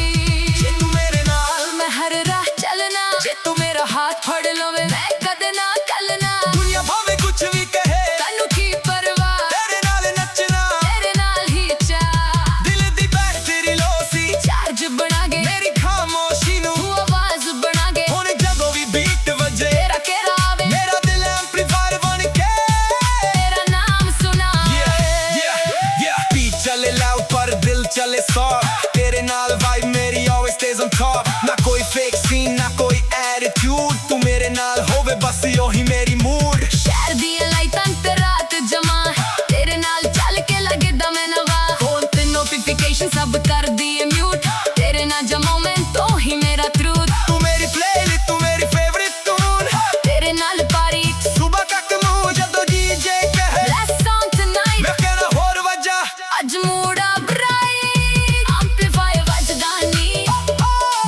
S1: soft तेरे नाल vibe मेरी always stays on top ना कोई fake scene ना कोई attitude तू मेरे नाल होवे बस योही मेरी mood
S2: शहर ਦੀਆਂ ਲਾਈਟਾਂ ਤੇ ਰਾਤ ਜਮਾ ਤੇਰੇ ਨਾਲ ਚੱਲ ਕੇ ਲੱਗਦਾ ਮੈਂ ਨਵਾਂ ਫੋਨ ਤੇ ਨੋਟੀਫਿਕੇਸ਼ਨ ਸਭ ਕਰਦੀ ਏ ਮਿਊਟ ਤੇਰੇ ਨਾਲ ਜਮਾ ਮੈਂ ਤੋਂ ਹੀ ਮੇਰਾ truth
S1: तू मेरी playlist तू मेरी favorite tune
S2: ਤੇਰੇ ਨਾਲ ਪਾਰੀ
S1: सुबह तक मुझे जदों DJ कहे
S2: last song tonight
S1: मैं कहना होर वजा
S2: ਅੱਜ ਮੂੜਾ ਬ੍ਰਾਈਟ ਐਂਪਲੀਫਾਇਰ ਵੱਜਦਾ ਨੀ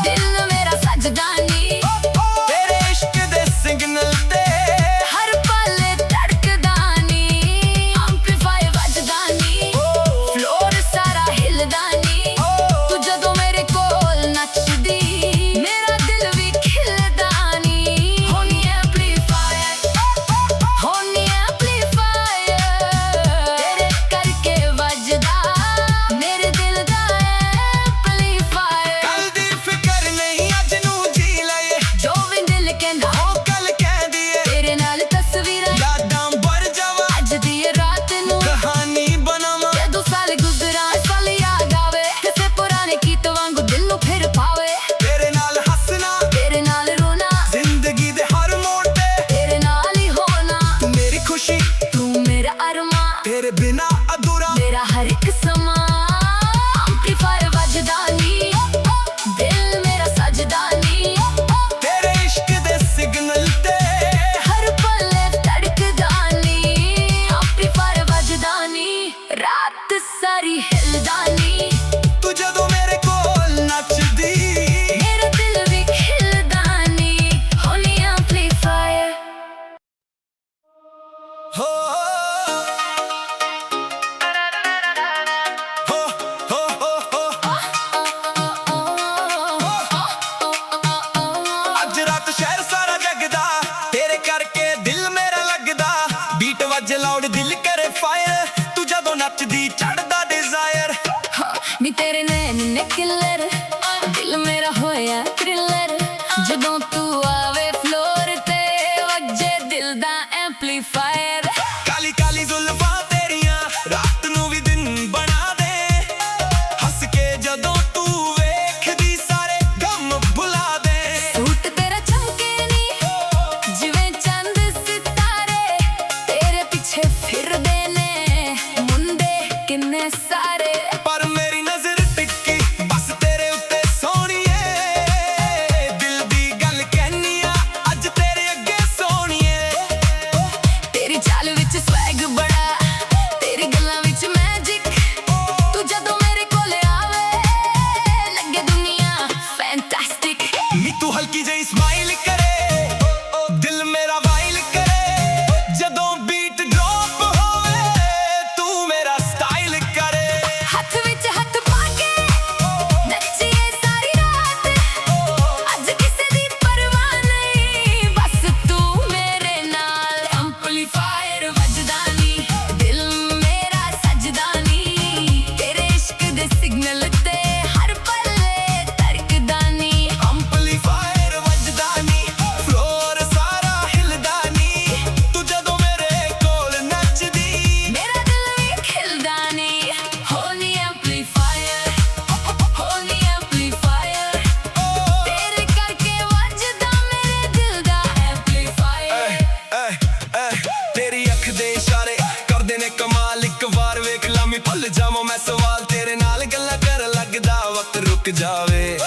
S2: ਦਿਲ ਮੇਰਾ ਸੱਜਦਾ ਨੀ
S1: तेरे इश्क दे सिग्नल ते
S2: ਹਰ ਪਲ ਧੜਕਦਾ ਨੀ ਐਂਪਲੀਫਾਇਰ ਵੱਜਦਾ ਨੀ ਫਲੋਰ ਸਾਰਾ ਹਿਲਦਾ ਨੀ ਤੂੰ ਜਦੋਂ ਮੇਰੇ ਕੋਲ ਨੱਚਦੀ ਮੇਰਾ ਦਿਲ ਵੀ ਖਿਲਦਾ ਨੀ ਹੋਨੀ ਐਂਪਲੀਫਾਇਰ ਤੇਰੇ ਕਰਕੇ ਵੱਜਦਾ ਮੇਰੇ ਦਿਲ ਦਾ ਐਂਪਲੀਫਾਇਰ
S1: कल दी फिकर नहीं अज नू जी लए
S2: ਜੋ ਵੀ ਦਿਲ ਕਹਿੰਦਾ
S1: ओ कल कहदी है
S2: ਤੇਰੇ ਨਾਲ ਤਸਵੀਰਾਂ
S1: यादां भर जावा
S2: ਅੱਜ ਦੀ ਇਹ ਰਾਤ ਨੂੰ
S1: कहानी बनावा
S2: ਜਦੋਂ ਸਾਲ ਗੁਜ਼ਰਾਂ ਸਾਲ ਯਾਦ ਆਵੇ ਕਿਸੇ ਪੁਰਾਣੇ ਗੀਤ ਵਾਂਗੂ ਦਿਲ ਨੂੰ ਫਿਰ ਪਾਵੇ
S1: तेरे नाल हंसना
S2: ਤੇਰੇ ਨਾਲ ਰੋਣਾ
S1: जिंदगी दे हर मोड़ ते
S2: ਤੇਰੇ ਨਾਲ ਹੀ ਹੋਣਾ
S1: तू मेरी खुशी
S2: ਤੂੰ ਮੇਰਾ ਅਰਮਾਂ
S1: तेरे बिना अधूरा
S2: ਮੇਰਾ ਹਰ ਇੱਕ ਸਮਾਂ ਐਂਪਲੀਫਾਇਰ ਵੱਜਦਾ ਨੀ ਦਿਲ ਮੇਰਾ ਸੱਜਦਾ ਨੀ
S1: तेरे इश्क दे सिग्नल ते
S2: ਹਰ ਪਲ ਧੜਕਦਾ ਨੀ ਐਂਪਲੀਫਾਇਰ ਵੱਜਦਾ ਨੀ ਰਾਤ ਸਾਰੀ ਹਿਲਦਾ ਨੀ
S1: तू जदों मेरे कोल नचदी
S2: ਮੇਰਾ ਦਿਲ ਵੀ ਖਿਲਦਾ ਨੀ ਹੋਨੀ ਐਂਪਲੀਫਾਇਰ
S1: हो हो हो ਅੱਜ ਰਾਤ ਸ਼ਹਿਰ ਸਾਰਾ ਜਗਦਾ ਤੇਰੇ ਕਰਕੇ ਦਿਲ ਮੇਰਾ ਲੱਗਦਾ ਬੀਟ ਵੱਜ ਲਾਊਡ ਦਿਲ ਕਰੇ ਫਾਇਰ ਤੂੰ ਜਦੋਂ ਨੱਚਦੀ ਚੜਦਾ ਡਿਜ਼ਾਇਰ
S2: ਨੀ ਤੇਰੇ ਨੈਣ ਨੇ ਕਿਲਰ ਦਿਲ ਮੇਰਾ ਹੋਇਆ ਥ੍ਰਿਲਰ ਜਦੋਂ ਤੂੰ ਆਵੇ ਫਲੋਰ ਤੇ ਵੱਜੇ ਦਿਲ ਦਾ ਐਂਪਲੀਫਾਇਰ
S1: ਕਾਲੀ ਕਾਲੀ ਜ਼ੁਲਫਾਂ ਤੇਰੀਆਂ ਰਾਤ ਨੂੰ ਵੀ ਦਿਨ ਬਣਾ ਦੇ ਹੱਸ ਕੇ ਜਦੋਂ ਤੂੰ ਵੇਖਦੀ ਸਾਰੇ ਗਮ ਭੁਲਾ ਦੇ
S2: ਸੂਟ ਤੇਰਾ ਚਮਕੇ ਨੀ ਜਿਵੇਂ ਚੰਦ ਸਿਤਾਰੇ ਤੇਰੇ ਪਿੱਛੇ ਫਿਰਦੇ ਨੇ ਮੁੰਡੇ ਕਿੰਨੇ ਸਾਰੇ
S1: ਪਰ ਮੇਰੀ ਨਜ਼ਰ ਟਿੱਕੀ ਬਸ ਤੇਰੇ ਉੱਤੇ ਸੋਹਣੀਏ ਦਿਲ ਦੀ ਗੱਲ ਕਹਿਨੀ ਆ ਅੱਜ ਤੇਰੇ ਅੱਗੇ ਸੋਹਣੀਏ
S2: ਤੇਰੀ ਚਾਲ ਵਿੱਚ ਸਵੈਗ ਬੜਾ ਤੇਰੀ ਗੱਲਾਂ ਵਿੱਚ ਮੈਜਿਕ ਤੂੰ ਜਦੋਂ ਮੇਰੇ ਕੋਲ ਆਵੇ ਲੱਗੇ ਦੁਨੀਆ ਫੈਂਟੈਸਟਿਕ
S1: ਨੀ ਤੂੰ ਹਲਕੀ ਜਿਹੀ ਸਮਾਈਲ ਕਰੇ ਦਿਲ ਮੇਰਾ ਵਾਈਲ ਕਰੇ ਜਦੋਂ ਬੀਟ ਡ੍ਰੌਪ ਹੋਵੇ ਤੂੰ ਮੇਰਾ ਸਟਾਈਲ ਕਰੇ
S2: ਹੱਥ ਵਿੱਚ ਹੱਥ ਪਾ ਕੇ ਨੱਚੀਏ ਸਾਰੀ ਰਾਤ ਅੱਜ ਕਿਸੇ ਦੀ ਪਰਵਾਹ ਨਹੀਂ ਬਸ ਤੂੰ ਮੇਰੇ ਨਾਲ ਐਂਪਲੀਫਾਇਰ ਵੱਜਦਾ ਨੀ ਦਿਲ ਮੇਰਾ ਸੱਜਦਾ ਨੀ ਤੇਰੇ ਇਸ਼ਕ ਦੇ ਸਿਗਨਲ ਤੇ ਹਰ ਪਲ ਧੜਕਦਾ ਨੀ
S1: ਐਂਪਲੀਫਾਇਰ ਵੱਜਦਾ ਨੀ ਫਲੋਰ ਸਾਰਾ ਹਿਲਦਾ ਨੀ ਤੂੰ ਜਦੋਂ ਮੇਰੇ ਕੋਲ ਨੱਚਦੀ
S2: ਮੇਰਾ ਦਿਲ ਵੀ ਖਿਲਦਾ ਨੀ ਹੋਨੀ ਐਂਪਲੀਫਾਇਰ ਤੇਰੇ ਕਰਕੇ ਵੱਜਦਾ ਮੇਰੇ ਦਿਲ ਦਾ ਐਂਪਲੀਫਾਇਰ
S1: ਤੇਰੀ ਅੱਖ ਦੇ ਇਸ਼ਾਰੇ ਕਰਦੇ ਨੇ ਕਮਾਲ ਇੱਕ ਵਾਰ ਵੇਖ ਲਾਮੀ ਭੁੱਲ ਜਾਵਾਂ ਮੈਂ ਸਵਾਲ ਤੇਰੇ ਨਾਲ ਗੱਲਾਂ ਕਰਨ ਲੱਗਦਾ ਵਕਤ ਰੁਕ ਜਾਵੇ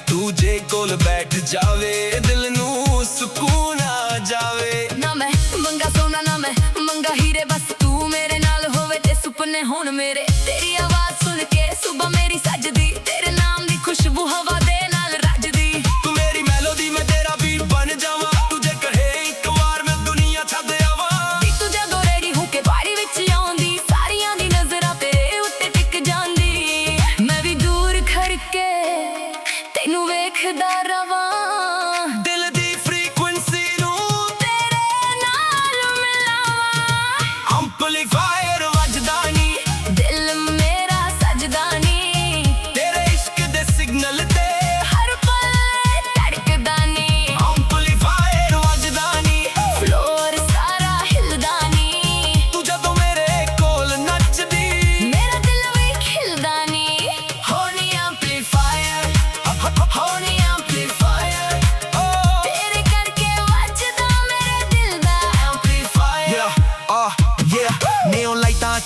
S1: ਤੂੰ ਜੇ ਕੋਲ ਬੈਠ ਜਾਵੇ ਦਿਲ ਨੂੰ ਸਕੂਨ ਆ ਜਾਵੇ
S2: ਨਾ ਮੈਂ ਮੰਗਾ ਸੋਨਾ ਨਾ ਮੈਂ ਮੰਗਾ ਹੀਰੇ ਬਸ ਤੂੰ ਮੇਰੇ ਨਾਲ ਹੋਵੇ ਤੇ ਸੁਪਨੇ ਹੋਣ ਮੇਰੇ ਤੇਰੀ ਆਵਾਜ਼ ਸੁਣ ਕੇ ਸੁਬਹ ਮੇਰੀ ਸੱਜਦੀ ਤੇਰੇ ਨਾਮ ਦੀ ਖੁਸ਼ਬੂ ਹਵਾ ਦੇ ਨਾਲ ਰੱਜਦੀ
S1: ਤੂੰ ਮੇਰੀ ਮੈਲੋਡੀ ਮੈਂ ਤੇਰਾ ਬੀਟ ਬਣ ਜਾਵਾਂ ਤੂੰ ਜੇ ਕਹੇ ਇੱਕ ਵਾਰ ਮੈਂ ਦੁਨੀਆ ਛੱਡ ਆਵਾਂ
S2: ਨੀ ਤੂੰ ਜਦੋਂ ਰੈਡੀ ਹੋ ਕੇ ਬਾਰੀ ਵਿੱਚ ਆਉਂਦੀ ਸਾਰੀਆਂ ਦੀ ਨਜ਼ਰਾਂ ਤੇਰੇ ਉੱਤੇ ਟਿਕ ਜਾਂਦੀ ਮੈਂ ਵੀ ਦੂਰ ਖੜ ਕੇ ਤੈਨੂੰ ਵੇਖਦਾ ਰਵਾਂ
S1: ਦਿਲ ਦੀ ਫ੍ਰੀਕੁਐਂਸੀ ਨੂੰ
S2: ਤੇਰੇ ਨਾਲ ਮਿਲਾਵਾਂ
S1: ਐਂਪਲੀਫਾਇਰ ਵੱਜਦਾ ਨੀ
S2: ਦਿਲ ਮੇਰਾ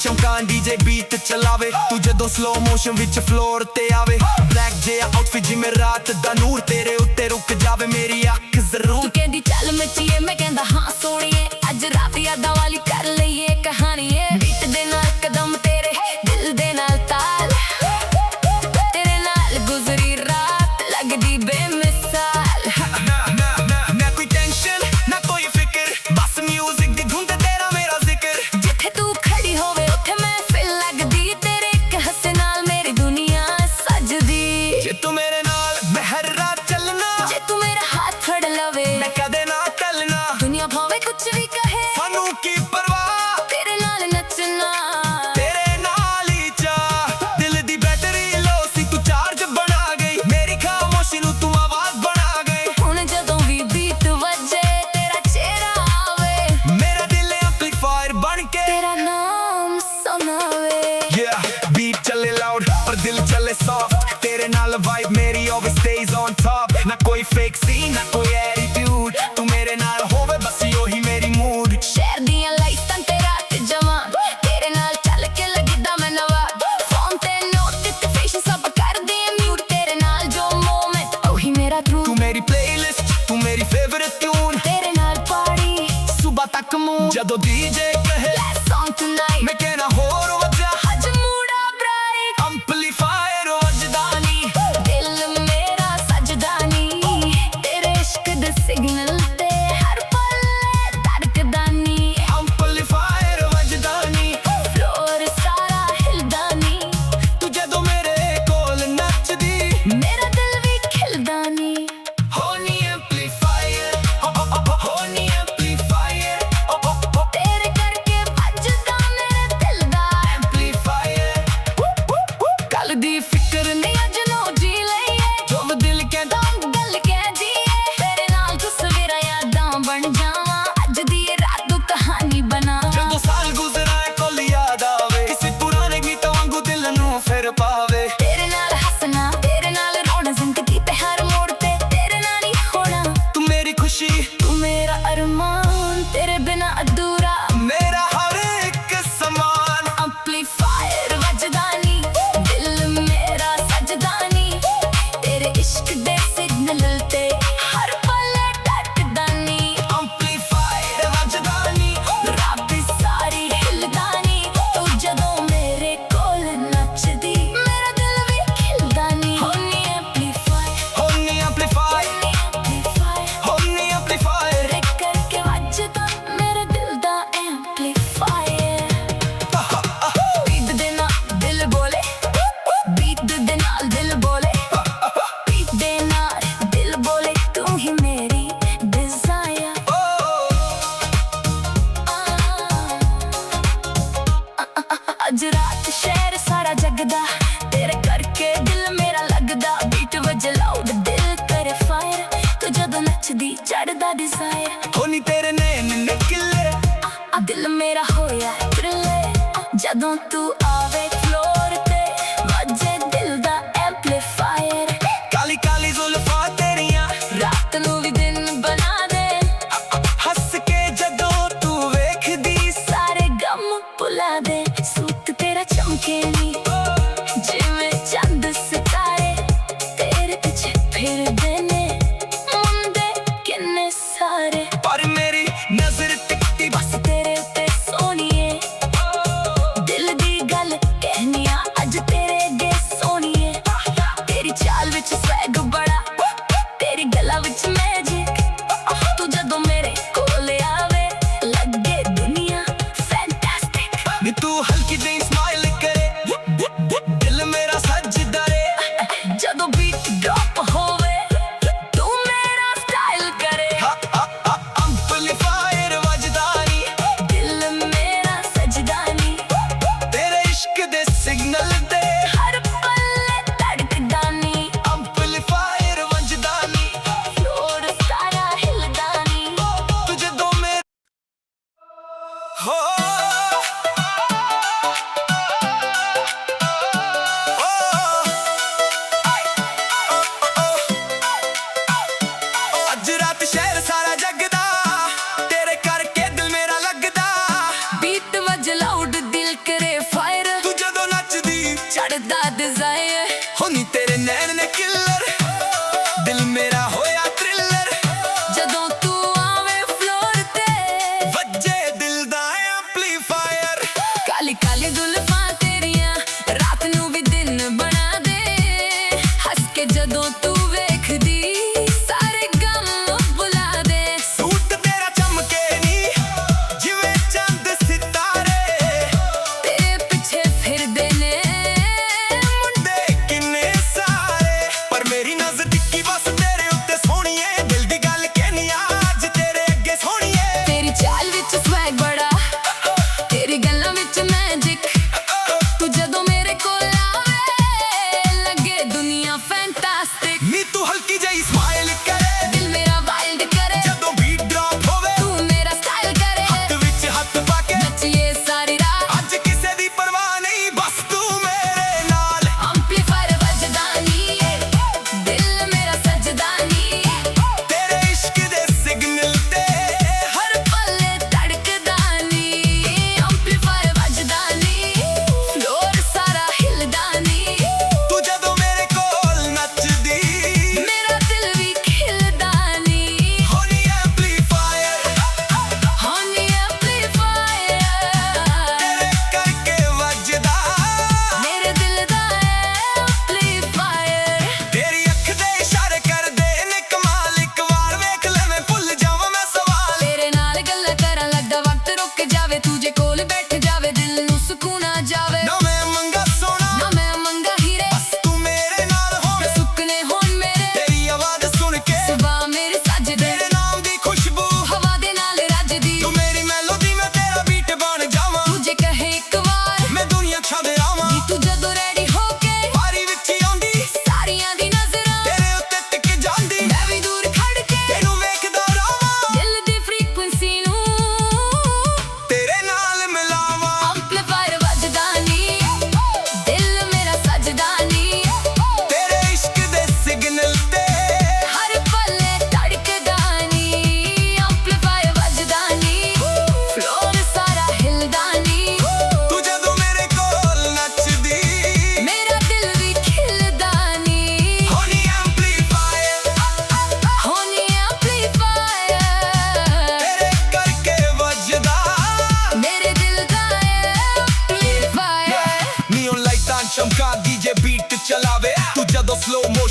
S1: ਚਮਕਾਨ ਡੀਜੇ ਬੀਟ ਚਲਾਵੇ ਤੂੰ ਜਦੋਂ ਸਲੋ ਮੋਸ਼ਨ ਵਿੱਚ ਫਲੋਰ ਤੇ ਆਵੇ ਬਲੈਕ ਜਿਹਾ ਆਊਟਫਿਟ ਜਿਵੇਂ ਰਾਤ ਦਾ ਨੂਰ ਤੇਰੇ ਉੱਤੇ ਰੁਕ ਜਾਵੇ ਮੇਰੀ ਅੱਖ ਜ਼ਰੂਰ
S2: ਤੂੰ ਕਹਿੰਦੀ ਚੱਲ ਮੱਚੀਏ ਮੈਂ ਕਹਿੰਦਾ ਹਾਂ ਸੋਹਣੀਏ ਅੱਜ ਰਾਤ ਯਾਦਾਂ ਵਾਲੀ ਕਰ ਲਈਏ ਕਹਾਣੀਏ ਬੀਟ ਦੇ ਨਾਲ ਕਦਮ ਤੇਰੇ ਦਿਲ ਦੇ ਨਾਲ ਤਾਲ ਤੇਰੇ ਨਾਲ ਗੁਜ਼ਰੀ ਰਾਤ ਲੱਗਦੀ ਬੇਮਿਸਾਲ
S1: ਨਾ ਕੋਈ ਟੈਨਸ਼ਨ ਨਾ ਕੋਈ ਫਿਕਰ ਬਸ ਮਿਊਜ਼ਿਕ ਦੀ ਧੁੰਦ ਤੇਰਾ ਮੇਰਾ ਜ਼ਿਕਰ
S2: ਜਿੱਥੇ ਤੂੰ ਖੜੀ ਹੋਵੇ ਉੱਥੇ ਮੈਂ ਫਿਰ ਲੱਗਦੀ ਤੇਰੇ ਇੱਕ ਹੱਸੇ ਨਾਲ ਮੇਰੀ ਦੁਨੀਆ ਸਜਦੀ
S1: ਜੇ ਤੂੰ ਮੇਰੇ ਨਾਲ ਮੈਂ ਹਰ ਰਾਤ ਚੱਲਣਾ
S2: ਜੇ ਤੂੰ ਮੇਰਾ ਹੱਥ ਫੜ ਲਵੇ
S1: ਮੈਂ ਕਦੇ ਨਾ ਟਲਣਾ
S2: ਦੁਨੀਆ ਭਾਵੇਂ ਕੁਛ ਵੀ ਕਹੇ
S1: ਸਾਨੂੰ ਕੀ ਪਰਵਾਹ
S2: ਤੇਰੇ ਨਾਲ ਨੱਚਣਾ
S1: ਤੇਰੇ ਨਾਲ ਹੀ ਚਾਹ ਦਿਲ ਦੀ ਬੈਟਰੀ ਲੋ ਸੀ ਤੂੰ ਚਾਰਜ ਬਣਾ ਗਈ ਮੇਰੀ ਖਾਮੋਸ਼ੀ ਨੂੰ ਤੂੰ ਆਵਾਜ਼ ਬਣਾ ਗਈ
S2: ਹੁਣ ਜਦੋਂ ਵੀ ਬੀਟ ਵੱਜੇ ਤੇਰਾ ਚਿਹਰਾ ਆਵੇ
S1: ਮੇਰਾ ਦਿਲ ਐਂਪਲੀਫਾਇਰ ਬਣ ਕੇ
S2: ਤੇਰਾ ਨਾਮ ਸੁਣਾਵੇ
S1: Yeah, beat ਚੱਲੇ loud ਪਰ ਦਿਲ ਚੱਲੇ soft ਤੇਰੇ ਨਾਲ vibe ਮੇਰੀ always stays on top ਨਾ ਕੋਈ fake scene ਨਾ ਕੋਈ attitude ਤੂੰ ਮੇਰੇ ਨਾਲ ਹੋਵੇ ਬਸ ਉਹੀ ਮੇਰੀ mood
S2: ਸ਼ਹਿਰ ਦੀਆਂ ਲਾਈਟਾਂ ਤੇ ਰਾਤ ਜਵਾਂ ਤੇਰੇ ਨਾਲ ਚੱਲ ਕੇ ਲੱਗਦਾ ਮੈਂ ਨਵਾਂ ਫੋਨ ਤੇ ਨੋਟੀਫਿਕੇਸ਼ਨ ਸਭ ਕਰਦੀ ਐ ਮਿਊਟ ਤੇਰੇ ਨਾਲ ਜੋ ਮੋਮੈਂਟ ਉਹੀ ਮੇਰਾ
S1: ਤੂੰ
S2: ਟਰੂ
S1: ਮੇਰੀ playlist ਤੂੰ ਮੇਰੀ favorite tune
S2: ਤੇਰੇ ਨਾਲ ਪਾੜੀ
S1: ਸੁਬਹ ਤੱਕ ਮੂਡ ਜਦੋਂ DJ ਕਹੇ
S2: ਲੈਟਸ ਸੌਂਗ ਟੁਨਾਈਟ
S1: ਮੈਂ ਕਹਿਣਾ ਹੋਰ ਵਜਾ
S2: ਅੱਜ ਮੂਡਾ ਬ੍ਰਾਈਟ
S1: ਐਂਪਲੀਫਾਇਰ ਵੱਜਦਾ ਨੀ
S2: ਦਿਲ ਮੇਰਾ ਸਜਦਾ ਨੀ ਤੇਰੇ ਇਸ਼ਕ ਦੇ ਸਿਗਨਲ ਤੇ ਹਰ ਪਲ ਧੜਕਦਾ ਨੀ
S1: ਐਂਪਲੀਫਾਇਰ ਵੱਜਦਾ ਨੀ
S2: ਫਲੋਰ ਸਾਰਾ ਹਿਲਦਾ ਨੀ
S1: ਤੂੰ ਜਦੋਂ ਮੇਰੇ ਕੋਲ ਨੱਚਦੀ
S2: ਮੇਰਾ ਦਿਲ ਵੀ ਖਿਲਦਾ ਨੀ
S1: ਹੋਣੀ ਐਂਪਲੀਫਾਇਰ ਹੋਣੀ ਐਂਪਲੀਫਾਇਰ
S2: ਤੇਰੇ ਕਰਕੇ ਵੱਜਦਾ ਮੇਰੇ ਦਿਲ ਦਾ
S1: ਐਂਪਲੀਫਾਇਰ
S2: ਕੱਲ ਦੀ ਫਿਕਰ ਨਹੀਂ ਅੱਜ ਨੂੰ ਜੀ ਲਈਏ
S1: ਜੋ ਵੀ ਦਿਲ ਕਹਿੰਦਾ
S2: ਗੱਲ ਕਹਿ ਜੀਏ ਤੇਰੇ ਨਾਲ ਤਸਵੀਰਾਂ ਯਾਦਾਂ ਬਣ ਜਾਵਾਂ ਅੱਜ ਦੀ ਇਹ ਰਾਤ ਨੂੰ ਕਹਾਣੀ ਬਣਾ
S1: ਜਦੋਂ ਸਾਲ ਗੁਜ਼ਰਾਏ ਕੋਲ ਯਾਦ ਆਵੇ ਕਿਸੇ ਪੁਰਾਣੇ ਗੀਤ ਵਾਂਗੂ ਦਿਲ ਨੂੰ ਫਿਰ ਪਾਵੇ
S2: ਤੇਰੇ ਨਾਲ ਹੱਸਣਾ ਤੇਰੇ ਨਾਲ ਰੋਣਾ ਜ਼ਿੰਦਗੀ ਤੇ ਹਰ ਮੋੜ ਤੇ ਤੇਰੇ ਨਾਲ ਹੀ ਹੋਣਾ
S1: ਤੂੰ ਮੇਰੀ ਖੁਸ਼ੀ
S2: ਤੂੰ ਮੇਰਾ ਅਰਮਾਨ ਤੇਰੇ ਬਿਨਾ ਅਧੂਰਾ
S1: ਮੇਰਾ ਹਰ ਇੱਕ ਸਮਾਨ
S2: ਐਂਪਲੀਫਾਇਰ ਵੱਜਦਾ ਨੀ ਦਿਲ ਮੇਰਾ ਸਜਦਾ ਨੀ ਤੇਰੇ ਇਸ਼ਕ ਦੇ ਸਿਗਨਲ ਤੇ ਹਰ ਪਲ ਧੜਕਦਾ ਨੀ
S1: ਐਂਪਲੀਫਾਇਰ ਵੱਜਦਾ ਨੀ
S2: ਰੱਬ ਸਾਰੀ ਹਿਲਦਾ ਨੀ ਤੂੰ ਜਦੋਂ ਮੇਰੇ ਕੋਲ ਨੱਚਦੀ ਮੇਰਾ ਦਿਲ ਵੀ ਖਿਲਦਾ ਨੀ ਹੋਣੀ ਐਂਪਲੀਫਾਇਰ
S1: ਹੋਣੀ ਐਂਪਲੀਫਾਇਰ ਹੋਣੀ ਐਂਪਲੀਫਾਇਰ
S2: ਰੇ ਕਰਕੇ ਵੱਜਦਾ ਮੇਰੇ ਦਿਲ ਦਾ ਐਂਪਲੀਫਾਇਰ ਬੀਟ ਦੇ ਨਾਲ ਦਿਲ ਬੋਲੇ ਬੀਟ ਦੇ ਨਾਲ ਦਿਲ ਬੋਲੇ ਬੀਟ ਦੇ ਨਾਲ ਦਿਲ ਬੋਲੇ ਤੂੰ ਹੀ ਮੇਰੀ ਡਿਜ਼ਾਇਰ ਅੱਜ ਰਾਤ ਸ਼ਹਿਰ ਸਾਰਾ ਜਗਦਾ ਤੇਰੇ ਕਰਕੇ ਦਿਲ ਮੇਰਾ ਲੱਗਦਾ ਬੀਟ ਵਜ ਲਾਊਡ ਦਿਲ ਕਰੇ ਫਾਇਰ ਤੂੰ ਜਦੋਂ ਨੱਚਦੀ ਚੜਦਾ ਡਿਜ਼ਾਇਰ
S1: ਹੋਣੀ ਤੇਰੇ ਨੈਣ ਨਿਕਲੇ
S2: ਆ ਦਿਲ ਮੇਰਾ ਹੋਇਆ ਥ੍ਰਿਲੇ ਜਦੋਂ ਤੂੰ ਆਵੇ ਫਲੋਰ ਤੇ ਵੱਜੇ ਦਿਲ ਦਾ ਐਂਪਲੀਫਾਇਰ
S1: ਕਾਲੀ ਕਾਲੀ ਜ਼ੁਲਫਾਂ ਤੇਰੀਆਂ
S2: ਰਾਤ ਨੂੰ ਵੀ ਦਿਨ ਬਣਾ ਦੇ
S1: ਹੱਸ ਕੇ ਜਦੋਂ ਤੂੰ ਵੇਖਦੀ
S2: ਸਾਰੇ ਗਮ ਭੁਲਾ ਦੇ ਸੂਟ ਤੇਰਾ ਚਮਕੇ ਨੀ ਜਿਵੇਂ ਚੰਦ ਸਿਤਾਰੇ ਤੇਰੇ ਪਿੱਛੇ ਫਿਰਦੇ ਨੇ ਮੁੰਡੇ ਕਿੰਨੇ ਸਾਰੇ
S1: ਪਰ ਮੇਰੀ ਨਜ਼ਰ ਟਿਕਦੀ
S2: ਬਸ ਤੇਰੇ ਉੱਤੇ ਸੋਹਣੀਏ ਦਿਲ ਦੀ ਗੱਲ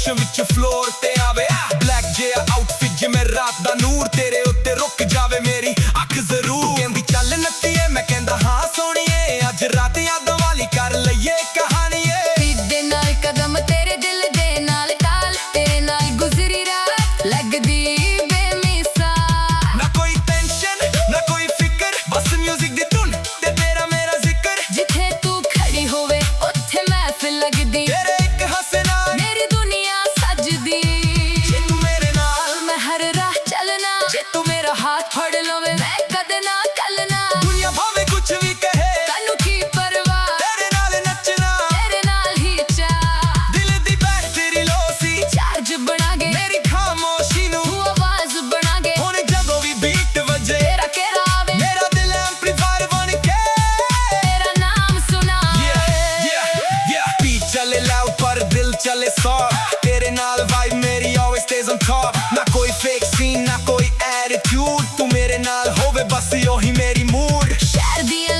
S1: ਮੋਸ਼ਨ ਵਿੱਚ ਫਲੋਰ ਤੇ ਆਵੇ ਬਲੈਕ ਜਿਹਾ ਆਊਟਫਿਟ ਜਿਵੇਂ ਰਾਤ ਦਾ ਨੂਰ ਤੇਰੇ ਉੱਤੇ ਰੁਕ ਜਾਵੇ ਮੇਰੀ ਅੱਖ ਜ਼ਰੂਰ ਕਹਿੰਦੀ ਚੱਲ ਨੱਚੀਏ ਮੈਂ ਕਹਿੰਦਾ ਹਾਂ ਸੋਹਣੀਏ ਅੱਜ ਰਾਤ ਯਾਦਾਂ ਵਾਲੀ ਕਰ ਲਈਏ ਕਹਾਣੀਏ
S2: ਪੀੜ ਦੇ ਨਾਲ ਕਦਮ ਤੇਰੇ ਦਿਲ ਦੇ ਨਾਲ ਤਾਲ ਤੇਰੇ ਨਾਲ ਗੁਜ਼ਰੀ ਰਾਤ ਲੱਗਦੀ ਬੇਮਿਸਾਲ
S1: ਨਾ ਕੋਈ ਟੈਨਸ਼ਨ ਨਾ ਕੋਈ ਫਿਕਰ ਬਸ ਮਿਊਜ਼ਿਕ ਦੀ ਧੁਨ ਤੇ ਤੇਰਾ ਮੇਰਾ ਜ਼ਿਕਰ
S2: ਜਿੱਥੇ ਤੂੰ ਖੜੀ ਹੋਵੇ ਉੱਥੇ ਮਹਿਫਿਲ ਲੱਗਦੀ
S1: ਤੇਰੇ ਇੱਕ ਹੱਸੇ ਨਾਲ
S2: ਮੇਰੀ ਦੁਨੀਆ ਸਜਦੀ
S1: ਜੇ ਤੂੰ ਮੇਰੇ ਨਾਲ
S2: ਮੈਂ ਹਰ ਰਾਹ ਚੱਲਣਾ ਜੇ ਤੂੰ ਮੇਰਾ ਹੱਥ ਫੜ ਲਵੇਂ ਮੈਂ ਕਦੇ ਨਾ ਕੱਲਣਾ
S1: ਦੁਨੀਆ ਭਾਵੇਂ ਕੁਛ ਵੀ ਕਹੇ
S2: ਤੈਨੂੰ ਕੀ ਪਰਵਾਹ
S1: ਤੇਰੇ ਨਾਲ ਨੱਚਣਾ
S2: ਤੇਰੇ ਨਾਲ ਹੀ ਚਾਹ
S1: ਦਿਲ ਦੀ ਬੈਟਰੀ ਲੋ ਸੀ
S2: ਚਾਰਜ ਬਣਾਗੇ
S1: ਮੇਰੀ ਖਾਮੋਸ਼ੀ ਨੂੰ
S2: ਤੂੰ ਆਵਾਜ਼ ਬਣਾਗੇ
S1: ਹੁਣ ਜਦੋਂ ਵੀ ਬੀਟ ਵਜੇ
S2: ਤੇਰਾ ਕਿਹੜਾ ਆਵੇ
S1: ਮੇਰਾ ਦਿਲ ਐਂਪਲੀਫਾਇਰ ਬਣ ਕੇ
S2: ਤੇਰਾ ਨਾਮ ਸੁਣਾਵੇ
S1: beat ਚਲੇ ਲਾਊਡ ਪਰ ਦਿਲ ਚਲੇ soft ਤੇਰੇ ਨਾਲ ਵਾਈਬ ਮੇਰੀ always stays on top ਨਾ ਕੋਈ fake scene ਨਾ ਕੋਈ attitude ਤੂੰ ਮੇਰੇ ਨਾਲ ਹੋਵੇ ਬਸ ਉਹੀ ਮੇਰੀ mood
S2: ਸ਼ਹਿਰ ਦੀਆਂ